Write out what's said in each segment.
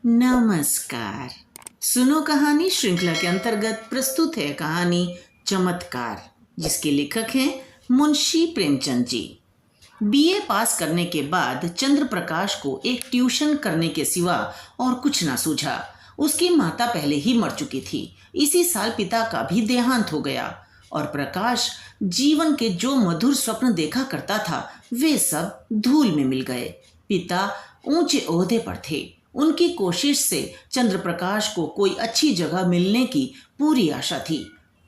नमस्कार। सुनो कहानी श्रृंखला के अंतर्गत प्रस्तुत है कहानी चमत्कार, जिसके लेखक हैं मुंशी प्रेमचंद जी। बीए पास करने के बाद चंद्र प्रकाश को एक ट्यूशन करने के सिवा और कुछ ना सूझा। उसकी माता पहले ही मर चुकी थी। इसी साल पिता का भी देहांत हो गया और प्रकाश जीवन के जो मधुर स्वप्न देखा करता था वे सब धूल में मिल गए। पिता ऊंचे ओहदे पर थे। उनकी कोशिश से चंद्र प्रकाश को कोई अच्छी जगह मिलने की पूरी आशा थी,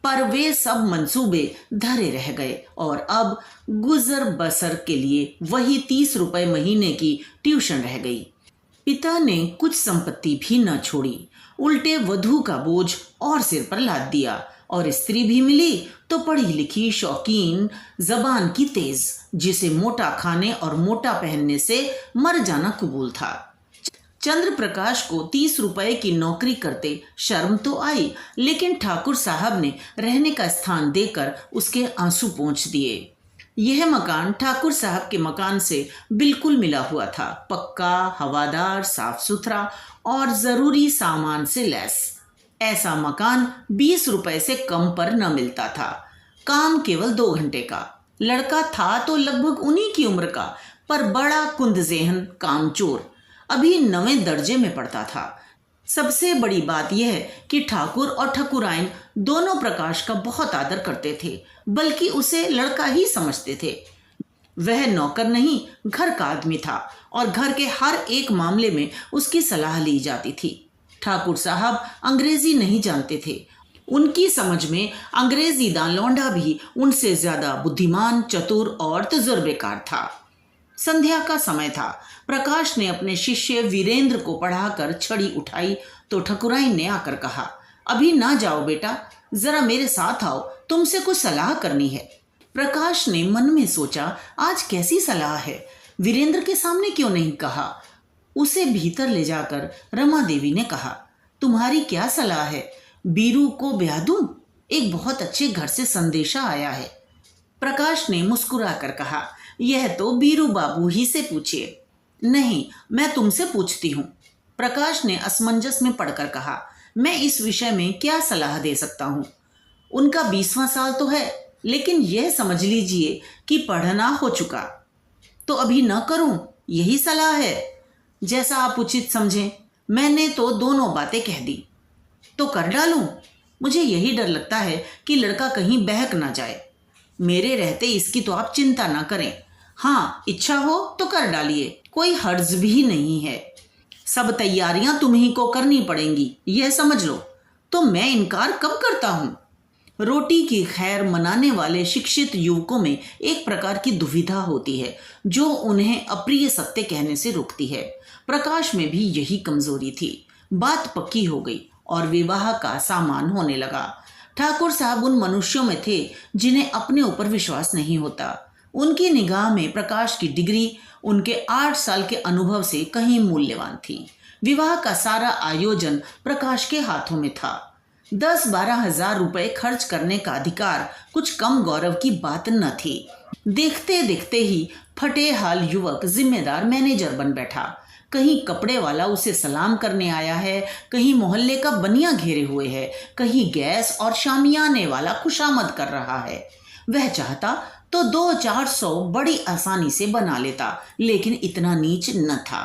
पर वे सब मंसूबे धरे रह गए और अब गुजर बसर के लिए वही 30 रुपए महीने की ट्यूशन रह गई। पिता ने कुछ संपत्ति भी न छोड़ी, उल्टे वधू का बोझ और सिर पर लाद दिया। और स्त्री भी मिली तो पढ़ी लिखी, शौकीन, जबान की तेज, जिसे मोटा खाने और मोटा पहनने से मर जाना कबूल था। चंद्र प्रकाश को 30 रुपए की नौकरी करते शर्म तो आई, लेकिन ठाकुर साहब ने रहने का स्थान देकर उसके आंसू पोंछ दिए। यह मकान ठाकुर साहब के मकान से बिल्कुल मिला हुआ था, पक्का, हवादार, साफ सुथरा और जरूरी सामान से लैस। ऐसा मकान 20 रुपए से कम पर न मिलता था। काम केवल 2 घंटे का। लड़का था तो लगभग उन्हीं की उम्र का, पर बड़ा कुंदजेहन, कामचोर, अभी 9वें दर्जे में पढ़ता था। सबसे बड़ी बात यह है कि ठाकुर और ठकुराइन दोनों प्रकाश का बहुत आदर करते थे, बल्कि उसे लड़का ही समझते थे। वह नौकर नहीं, घर का आदमी था और घर के हर एक मामले में उसकी सलाह ली जाती थी। ठाकुर साहब अंग्रेजी नहीं जानते थे। उनकी समझ में अंग्रेजी दान लौंडा भी उनसे ज्यादा बुद्धिमान, चतुर और तजुर्बेकार था। संध्या का समय था। प्रकाश ने अपने शिष्य वीरेंद्र को पढ़ाकर छड़ी उठाई तो ठकुराइन ने आकर कहा, अभी ना जाओ बेटा, जरा मेरे साथ आओ, तुमसे कुछ सलाह करनी है। प्रकाश ने मन में सोचा, आज कैसी सलाह है, वीरेंद्र के सामने क्यों नहीं कहा। उसे भीतर ले जाकर रमा देवी ने कहा, तुम्हारी क्या सलाह है, बीरू को ब्याह दूं? एक बहुत अच्छे घर से संदेशा आया है। प्रकाश ने मुस्कुरा कर कहा, यह तो बीरू बाबू ही से पूछिए। नहीं, मैं तुमसे पूछती हूँ। प्रकाश ने असमंजस में पढ़कर कहा, मैं इस विषय में क्या सलाह दे सकता हूँ। उनका 20वां साल तो है, लेकिन यह समझ लीजिए कि पढ़ना हो चुका। तो अभी न करूं, यही सलाह है। जैसा आप उचित समझें। मैंने तो दोनों बातें कह दी। तो कर डालूं? मुझे यही डर लगता है कि लड़का कहीं बहक ना जाए। मेरे रहते इसकी तो आप चिंता ना करें। हाँ, इच्छा हो तो कर डालिए, कोई हर्ज भी नहीं है। सब तैयारियां तुम्हीं को करनी पड़ेंगी, यह समझ लो। तो मैं इनकार कब करता हूँ। रोटी की खैर मनाने वाले शिक्षित युवकों में एक प्रकार की दुविधा होती है जो उन्हें अप्रिय सत्य कहने से रोकती है। प्रकाश में भी यही कमजोरी थी। बात पक्की हो गई और विवाह का सामान होने लगा। ठाकुर साहब उन मनुष्यों में थे जिन्हें अपने ऊपर विश्वास नहीं होता। उनकी निगाह में प्रकाश की डिग्री उनके 8 साल के अनुभव से कहीं मूल्यवान थी। विवाह का सारा आयोजन प्रकाश के हाथों में था। 10-12 हजार रुपए खर्च करने का अधिकार कुछ कम गौरव की बात न थी। देखते देखते ही फटे हाल युवक जिम्मेदार मैनेजर बन बैठा। कहीं कपड़े वाला उसे सलाम करने आया है, कहीं मोहल्ले का बनिया घेरे हुए है, कहीं गैस और शामियाने वाला खुशामद कर रहा है। वह चाहता तो 200-400 बड़ी आसानी से बना लेता, लेकिन इतना नीच न था।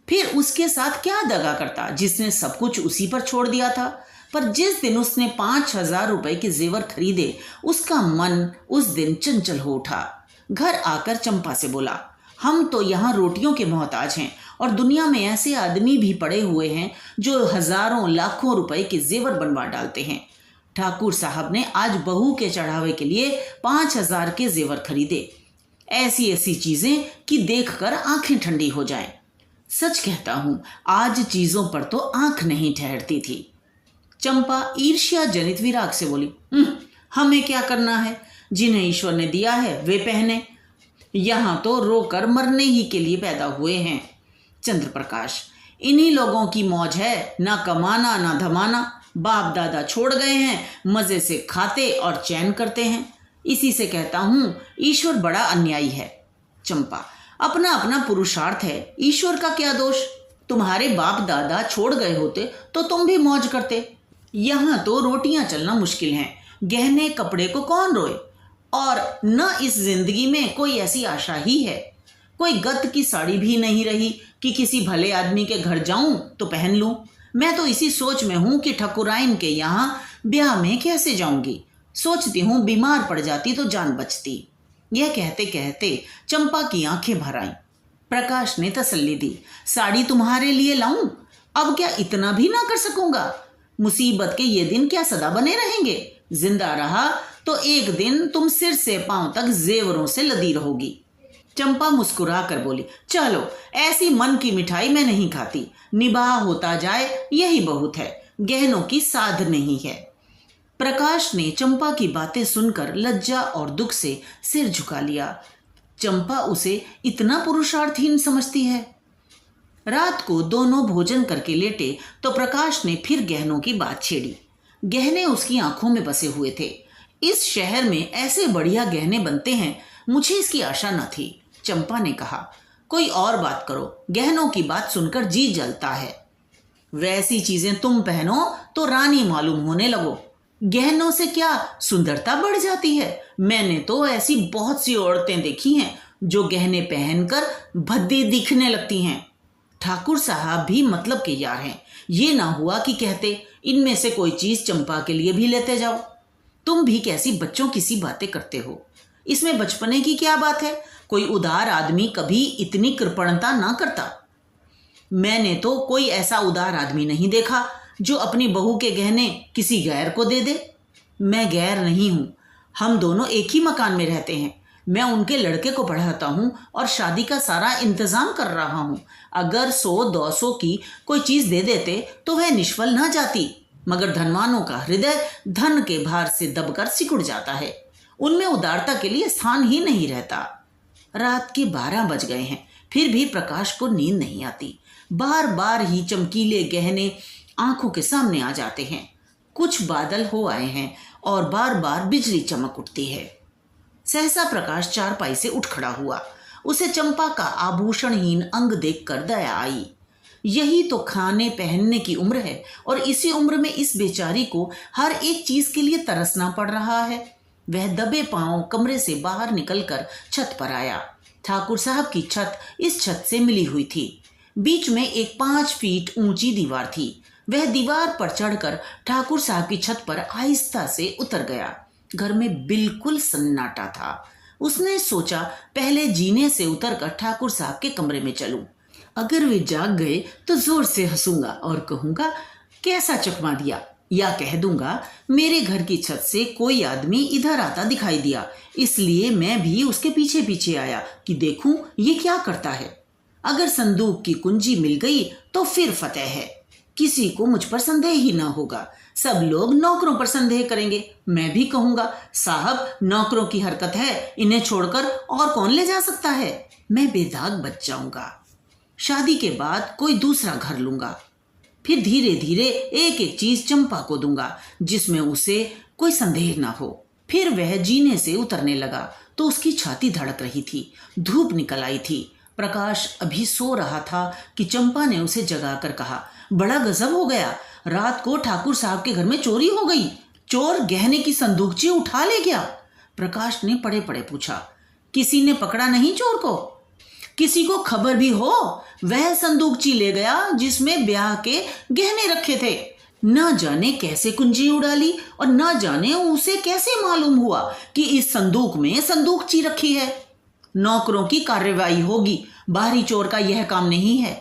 फिर उसके साथ क्या दगा करता जिसने सब कुछ उसी पर छोड़ दिया था। पर जिस दिन उसने 5,000 रुपए के जेवर खरीदे, उसका मन उस दिन चंचल हो उठा। घर आकर चंपा से बोला, हम तो यहाँ रोटियों के मोहताज हैं और दुनिया में ऐसे आदमी भी पड़े हुए हैं जो हजारों लाखों रुपए के जेवर बनवा डालते हैं। ठाकुर साहब ने आज बहू के चढ़ावे के लिए 5,000 के जेवर खरीदे। ऐसी ऐसी चीजें कि देखकर आंखें ठंडी हो जाएं। सच कहता हूं, आज चीजों पर तो आंख नहीं ठहरती थी। चंपा ईर्ष्या जनित विराग से बोली, हमें क्या करना है, जिन्हें ईश्वर ने दिया है वे पहने। यहाँ तो रोकर मरने ही के लिए पैदा हुए हैं। चंद्र प्रकाश, इन्हीं लोगों की मौज है, ना कमाना ना धमाना। बाप दादा छोड़ गए हैं, मजे से खाते और चैन करते हैं। इसी से कहता हूँ, ईश्वर बड़ा अन्यायी है। चंपा, अपना अपना पुरुषार्थ है, ईश्वर का क्या दोष। तुम्हारे बाप दादा छोड़ गए होते तो तुम भी मौज करते। यहाँ तो रोटियां चलना मुश्किल है, गहने कपड़े को कौन रोए। और न इस जिंदगी में कोई ऐसी आशा ही है। कोई गत की साड़ी भी नहीं रही कि किसी भले आदमी के घर जाऊं तो पहन लूं। मैं तो इसी सोच में हूं कि ठकुराइन के यहाँ ब्याह में कैसे जाऊंगी। सोचती हूँ बीमार पड़ जाती तो जान बचती। यह कहते कहते चंपा की आंखें भर आईं। प्रकाश ने तसल्ली दी। साड़ी तुम्हारे लिए लाऊं? अब क्या इतना भी ना कर सकूंगा? मुसीबत के ये दिन क्या सदा बने रहेंगे? जिंदा रहा तो एक दिन तुम सिर से पांव तक जेवरों से लदी रहोगी। चंपा मुस्कुरा कर बोली, चलो ऐसी मन की मिठाई मैं नहीं खाती। निबाह होता जाए यही बहुत है, गहनों की साध नहीं है। प्रकाश ने चंपा की बातें सुनकर लज्जा और दुख से सिर झुका लिया। चंपा उसे इतना पुरुषार्थहीन समझती है। रात को दोनों भोजन करके लेटे तो प्रकाश ने फिर गहनों की बात छेड़ी। गहने उसकी आंखों में बसे हुए थे। इस शहर में ऐसे बढ़िया गहने बनते हैं, मुझे इसकी आशा न थी। चंपा ने कहा, कोई और बात करो, गहनों की बात सुनकर जी जलता है। वैसी चीजें तुम पहनो तो रानी मालूम होने लगो। गहनों से क्या सुंदरता बढ़ जाती है। मैंने तो ऐसी बहुत सी औरतें देखी हैं जो गहने पहनकर भद्दी दिखने लगती हैं। ठाकुर साहब भी मतलब के यार हैं। ये ना हुआ कि कहते इनमें से कोई चीज चंपा के लिए भी लेते जाओ। तुम भी कैसी बच्चों की सी बातें करते हो। इसमें बचपने की क्या बात है? कोई उदार आदमी कभी इतनी कृपणता ना करता। मैंने तो कोई ऐसा उदार आदमी नहीं देखा जो अपनी बहू के गहने किसी गैर को दे दे। मैं गैर नहीं हूं, हम दोनों एक ही मकान में रहते हैं। मैं उनके लड़के को पढ़ाता हूं और शादी का सारा इंतजाम कर रहा हूं। अगर 100-200 की कोई चीज दे देते तो वह निष्फल ना जाती, मगर धनवानों का हृदय धन के भार से दबकर सिकुड़ जाता है। उनमें उदारता के लिए स्थान ही नहीं रहता। रात के 12 बज गए हैं, फिर भी प्रकाश को नींद नहीं आती। बार बार ही चमकीले गहने आंखों के सामने आ जाते हैं। कुछ बादल हो आए हैं और बार बार बिजली चमक उठती है। सहसा प्रकाश चारपाई से उठ खड़ा हुआ। उसे चंपा का आभूषणहीन अंग देखकर दया आई। यही तो खाने पहनने की उम्र है और इसी उम्र में इस बेचारी को हर एक चीज के लिए तरसना पड़ रहा है। वह दबे पांव कमरे से बाहर निकलकर छत पर आया। ठाकुर साहब की छत इस छत से मिली हुई थी। बीच में एक 5 फीट ऊंची दीवार थी। वह दीवार पर चढ़कर ठाकुर साहब की छत पर आहिस्ता से उतर गया। घर में बिल्कुल सन्नाटा था। उसने सोचा पहले जीने से उतरकर ठाकुर साहब के कमरे में चलूं। अगर वे जाग गए तो जोर से हंसूंगा और कहूंगा कैसा चकमा दिया, या कह दूंगा मेरे घर की छत से कोई आदमी इधर आता दिखाई दिया, इसलिए मैं भी उसके पीछे पीछे आया कि देखूं ये क्या करता है। अगर संदूक की कुंजी मिल गई तो फिर फतेह है। किसी को मुझ पर संदेह ही ना होगा। सब लोग नौकरों पर संदेह करेंगे। मैं भी कहूंगा साहब नौकरों की हरकत है, इन्हें छोड़कर और कौन ले जा सकता है। मैं बेदाग बच जाऊंगा। शादी के बाद कोई दूसरा घर लूंगा। फिर धीरे धीरे एक एक चीज चंपा को दूंगा जिसमें उसे कोई संदेह ना हो। फिर वह जीने से उतरने लगा तो उसकी छाती धड़क रही थी। धूप निकल आई थी। प्रकाश अभी सो रहा था कि चंपा ने उसे जगाकर कहा, बड़ा गजब हो गया, रात को ठाकुर साहब के घर में चोरी हो गई। चोर गहने की संदूकची उठा ले गया। प्रकाश ने पड़े पड़े पूछा, किसी ने पकड़ा नहीं चोर को? किसी को खबर भी हो? वह संदूकची ले गया जिसमें ब्याह के गहने रखे थे। न जाने कैसे कुंजी उड़ा ली और न जाने उसे कैसे मालूम हुआ कि इस संदूक में संदूकची रखी है। नौकरों की कार्रवाई होगी। बाहरी चोर का यह काम नहीं है।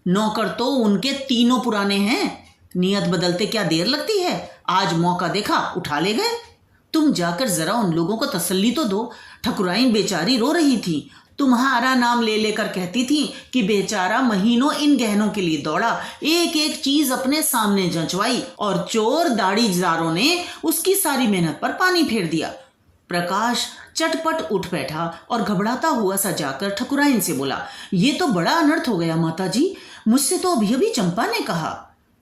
नौकर तो उनके तीनों पुराने हैं। नियत बदलते क्या देर लगती है। आज मौका देखा उठा ले गए। तुम जाकर जरा उन लोगों को तसल्ली तो दो। ठकुराइन बेचारी रो रही थी। तुम्हारा नाम ले लेकर कहती थी कि बेचारा महीनों इन गहनों के लिए दौड़ा, एक एक चीज अपने सामने जंचवाई और चोर दाढ़ीदारों ने उसकी सारी मेहनत पर पानी फेर दिया। प्रकाश चटपट उठ बैठा और घबराता हुआ सा जाकर ठकुराइन से बोला, ये तो बड़ा अनर्थ हो गया माता जी, मुझसे तो अभी अभी चंपा ने कहा।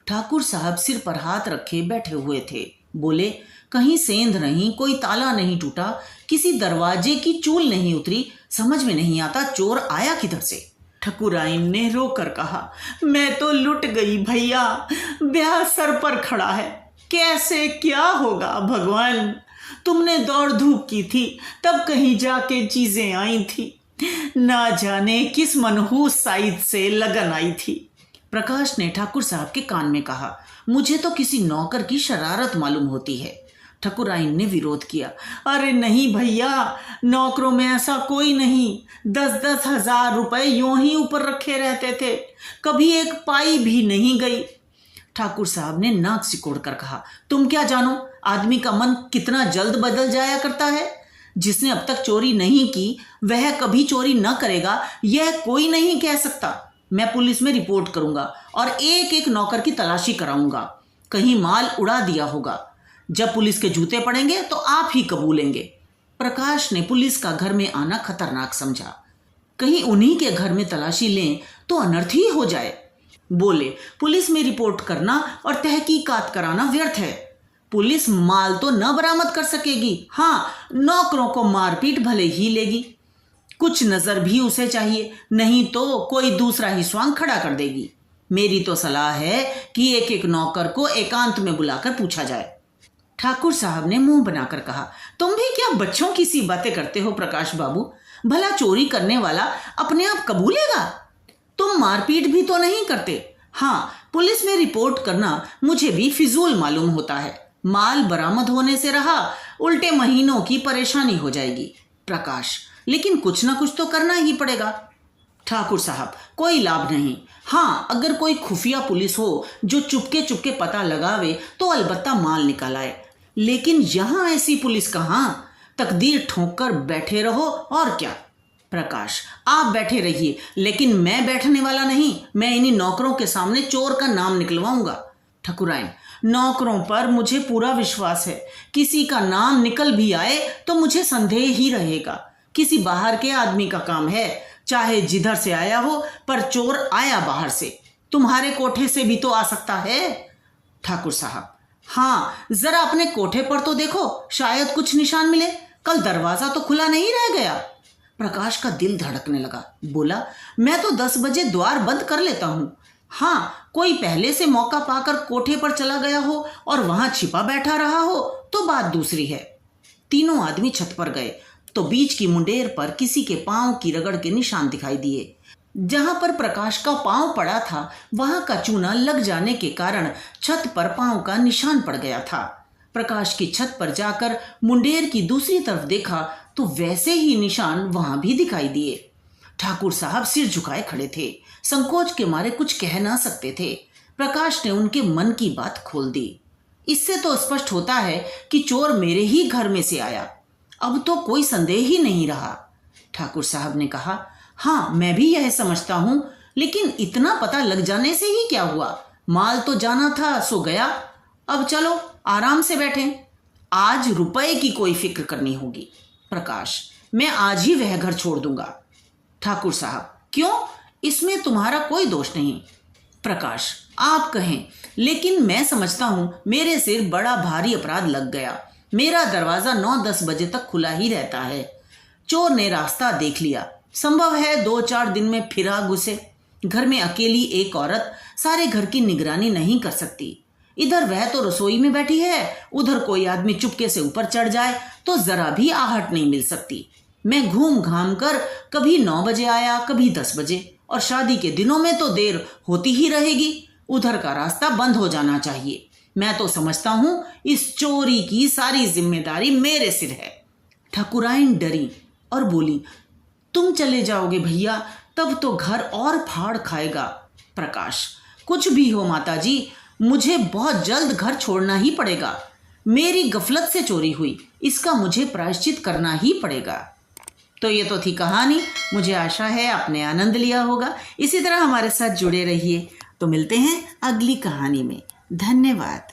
ठाकुर साहब सिर पर हाथ रखे बैठे हुए थे। बोले, कहीं सेंध नहीं, कोई ताला नहीं टूटा, किसी दरवाजे की चूल नहीं उतरी, समझ में नहीं आता चोर आया किधर से। ठकुराइन ने रोकर कहा, मैं तो लुट गई भैया, ब्याह सर पर खड़ा है, कैसे क्या होगा भगवान। तुमने दौड़ धूप की थी, तब कहीं जाके चीजें आई थी, ना जाने किस मनहूस साइड से लगन आई थी। प्रकाश ने ठाकुर साहब के कान में कहा, मुझे तो किसी नौकर की शरारत मालूम होती है। ठकुराइन ने विरोध किया, अरे नहीं भैया, नौकरों में ऐसा कोई नहीं, 10-10 हजार रुपए यूं ही ऊपर रखे रहते थे, कभी एक पाई भी नहीं गई। ठाकुर साहब ने नाक सिकोड़कर कहा, तुम क्या जानो आदमी का मन कितना जल्द बदल जाया करता है। जिसने अब तक चोरी नहीं की वह कभी चोरी न करेगा, यह कोई नहीं कह सकता। मैं पुलिस में रिपोर्ट करूंगा और एक एक नौकर की तलाशी कराऊंगा, कहीं माल उड़ा दिया होगा। जब पुलिस के जूते पड़ेंगे तो आप ही कबूलेंगे। प्रकाश ने पुलिस का घर में आना खतरनाक समझा, कहीं उन्हीं के घर में तलाशी लें तो अनर्थ ही हो जाए। बोले, पुलिस में रिपोर्ट करना और तहकीकात कराना व्यर्थ है। पुलिस माल तो न बरामद कर सकेगी, हाँ नौकरों को मारपीट भले ही लेगी। कुछ नजर भी उसे चाहिए, नहीं तो कोई दूसरा ही स्वांग खड़ा कर देगी। मेरी तो सलाह है कि एक एक नौकर को एकांत में बुलाकर पूछा जाए। ठाकुर साहब ने मुंह बनाकर कहा, तुम भी क्या बच्चों की सी बातें करते हो प्रकाश बाबू। भला चोरी करने वाला अपने आप कबूलेगा? तुम मारपीट भी तो नहीं करते। हाँ, पुलिस में रिपोर्ट करना मुझे भी फिजूल मालूम होता है। माल बरामद होने से रहा, उल्टे महीनों की परेशानी हो जाएगी। प्रकाश, लेकिन कुछ ना कुछ तो करना ही पड़ेगा। ठाकुर साहब, कोई लाभ नहीं। हाँ, अगर कोई खुफिया पुलिस हो जो चुपके चुपके पता लगावे तो अलबत्ता माल निकाल आए, लेकिन यहाँ ऐसी पुलिस कहाँ। तकदीर ठोक कर बैठे रहो और क्या। प्रकाश, आप बैठे रहिए, लेकिन मैं बैठने वाला नहीं। मैं इन्हीं नौकरों के सामने चोर का नाम निकलवाऊंगा। ठकुराइन, नौकरों पर मुझे पूरा विश्वास है, किसी का नाम निकल भी आए तो मुझे संदेह ही रहेगा। किसी बाहर के आदमी का काम है, चाहे जिधर से आया हो, पर चोर आया बाहर से। तुम्हारे कोठे से भी तो आ सकता है। ठाकुर साहब, हाँ जरा अपने कोठे पर तो देखो, शायद कुछ निशान मिले। कल दरवाजा तो खुला नहीं रह गया। प्रकाश का दिल धड़कने लगा। बोला, मैं तो 10 बजे द्वार बंद कर लेता हूँ। हाँ, कोई पहले से मौका पाकर कोठे पर चला गया हो और वहां छिपा बैठा रहा हो तो बात दूसरी है। तीनों आदमी छत पर गए तो बीच की मुंडेर पर किसी के पांव की रगड़ के निशान दिखाई दिए। जहां पर प्रकाश का पांव पड़ा था वहां का चूना लग जाने के कारण छत पर पांव का निशान पड़ गया था। प्रकाश की छत पर जाकर मुंडेर की दूसरी तरफ देखा तो वैसे ही निशान वहां भी दिखाई दिए। ठाकुर साहब सिर झुकाए खड़े थे, संकोच के मारे कुछ कह ना सकते थे। प्रकाश ने उनके मन की बात खोल दी। इससे तो स्पष्ट होता है कि चोर मेरे ही घर में से आया। अब तो कोई संदेह ही नहीं रहा। ठाकुर साहब ने कहा, हाँ मैं भी यह समझता हूं, लेकिन इतना पता लग जाने से ही क्या हुआ। माल तो जाना था सो गया। अब चलो आराम से बैठें। आज रुपए की कोई फिक्र करनी होगी। प्रकाश, मैं आज ही वह घर छोड़ दूंगा। ठाकुर साहब, क्यों? इसमें तुम्हारा कोई दोष नहीं। प्रकाश, आप कहें, लेकिन मैं समझता हूं मेरे सिर बड़ा भारी अपराध लग गया। मेरा दरवाजा 9-10 बजे तक खुला ही रहता है। चोर ने रास्ता देख लिया, संभव है 2-4 दिन में फिरा घुसे। घर में अकेली एक औरत सारे घर की निगरानी नहीं कर सकती। इधर वह तो रसोई में बैठी है, उधर कोई आदमी चुपके से ऊपर चढ़ जाए तो जरा भी आहट नहीं मिल सकती। मैं घूम घाम कर कभी 9 बजे आया, कभी 10 बजे, और शादी के दिनों में तो देर होती ही रहेगी। उधर का रास्ता बंद हो जाना चाहिए। मैं तो समझता हूं इस चोरी की सारी जिम्मेदारी मेरे सिर है। ठकुराइन डरी और बोली, तुम चले जाओगे भैया, तब तो घर और फाड़ खाएगा। प्रकाश, कुछ भी हो माताजी, मुझे बहुत जल्द घर छोड़ना ही पड़ेगा। मेरी गफलत से चोरी हुई, इसका मुझे प्रायश्चित करना ही पड़ेगा। तो ये तो थी कहानी। मुझे आशा है आपने आनंद लिया होगा। इसी तरह हमारे साथ जुड़े रहिए। तो मिलते हैं अगली कहानी में। धन्यवाद।